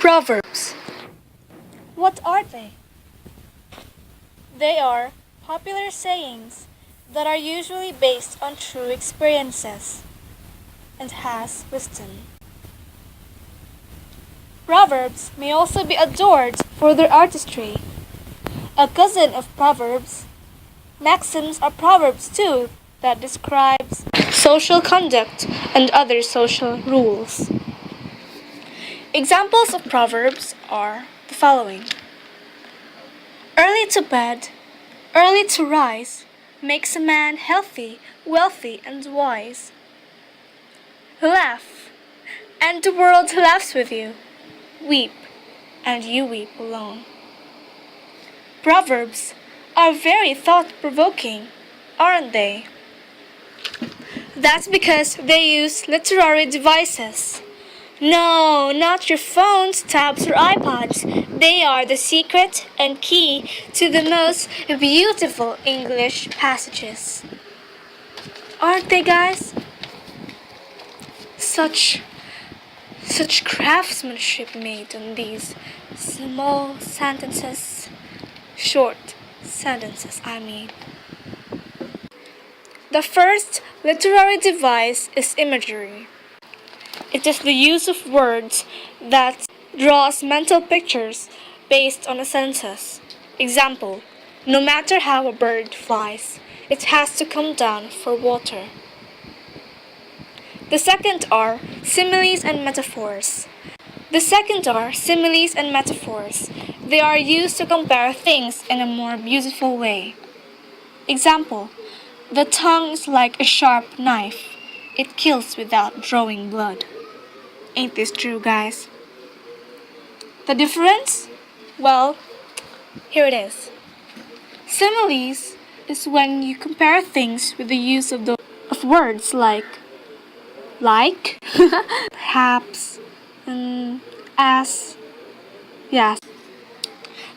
Proverbs. What are they? They are popular sayings that are usually based on true experiences and has wisdom. Proverbs may also be adored for their artistry. A cousin of Proverbs, maxims are proverbs too that describes social conduct and other social rules. Examples of proverbs are the following. Early to bed, early to rise, makes a man healthy, wealthy, and wise. Laugh, and the world laughs with you. Weep, and you weep alone. Proverbs are very thought-provoking, aren't they? That's because they use literary devices. No, not your phones, tabs, or iPods. They are the secret and key to the most beautiful English passages. Aren't they, guys? Such craftsmanship made on these small sentences, short sentences, I mean. The first literary device is imagery. It is the use of words that draws mental pictures based on a sentence. Example, no matter how a bird flies, it has to come down for water. The second are similes and metaphors. They are used to compare things in a more beautiful way. Example, the tongue is like a sharp knife. It kills without drawing blood. Ain't this true, guys? The difference? Well, here it is. Similes is when you compare things with the use of words like, perhaps, and as, yes.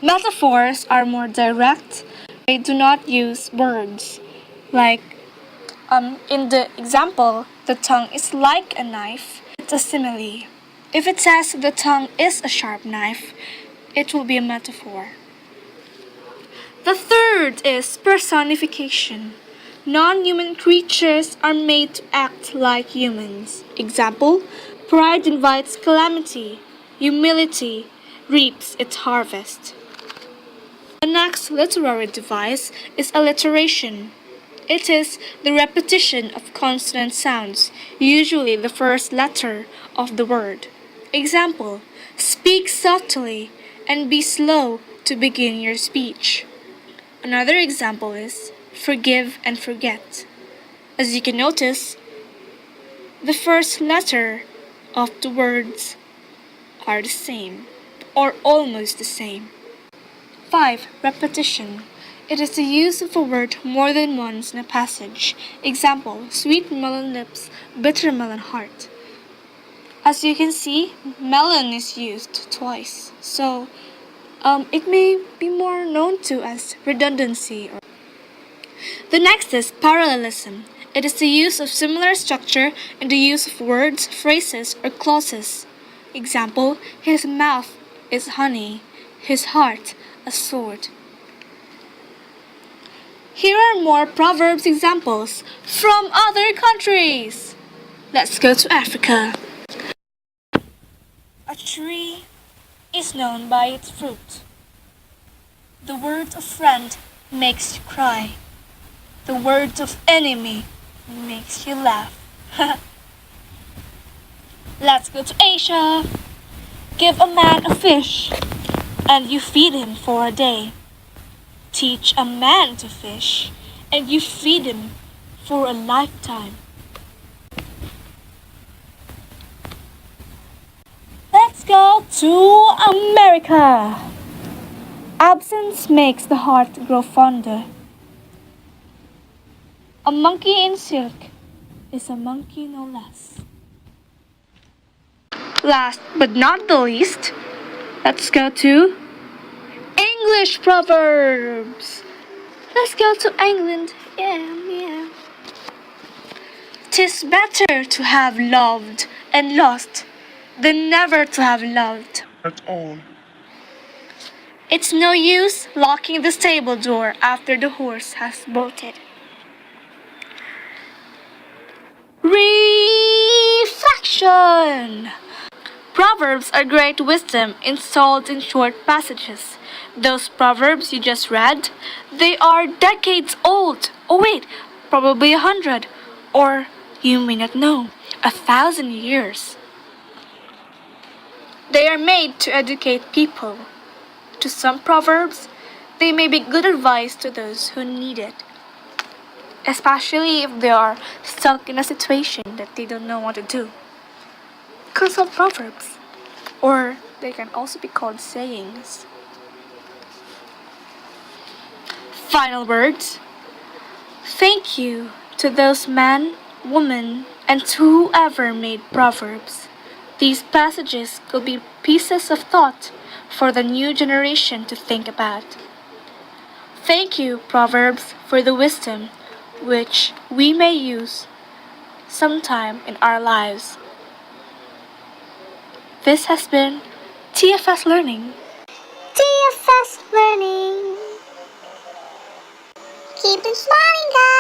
Metaphors are more direct. They do not use words. Like, in the example, the tongue is like a knife. It's a simile. If it says the tongue is a sharp knife, it will be a metaphor. The third is personification. Non-human creatures are made to act like humans. Example, pride invites calamity. Humility reaps its harvest. The next literary device is alliteration. It is the repetition of consonant sounds, usually the first letter of the word. Example, speak softly and be slow to begin your speech. Another example is forgive and forget. As you can notice, the first letter of the words are the same or almost the same. 5. Repetition. It is the use of a word more than once in a passage. Example, sweet melon lips, bitter melon heart. As you can see, melon is used twice. So, it may be more known to as redundancy. The next is parallelism. It is the use of similar structure in the use of words, phrases, or clauses. Example, his mouth is honey, his heart a sword. Here are more Proverbs examples from other countries. Let's go to Africa. A tree is known by its fruit. The word of friend makes you cry. The word of enemy makes you laugh. Let's go to Asia. Give a man a fish, and you feed him for a day. Teach a man to fish, and you feed him for a lifetime. Let's go to America. Absence makes the heart grow fonder. A monkey in silk is a monkey no less. Last but not the least, let's go to English Proverbs. Let's go to England. Yeah. 'Tis better to have loved and lost than never to have loved It's no use locking the stable door after the horse has bolted. Reflection! Proverbs are great wisdom installed in short passages. Those proverbs you just read, they are decades old. Oh wait, probably 100. Or, you may not know, 1,000 years. They are made to educate people. To some proverbs, they may be good advice to those who need it, especially if they are stuck in a situation that they don't know what to do. Consult proverbs, or they can also be called sayings. Final words. Thank you to those men, women, and to whoever made proverbs. These passages could be pieces of thought for the new generation to think about. Thank you, Proverbs, for the wisdom which we may use sometime in our lives. This has been TFS Learning. TFS Learning. Keep it smiling, guys.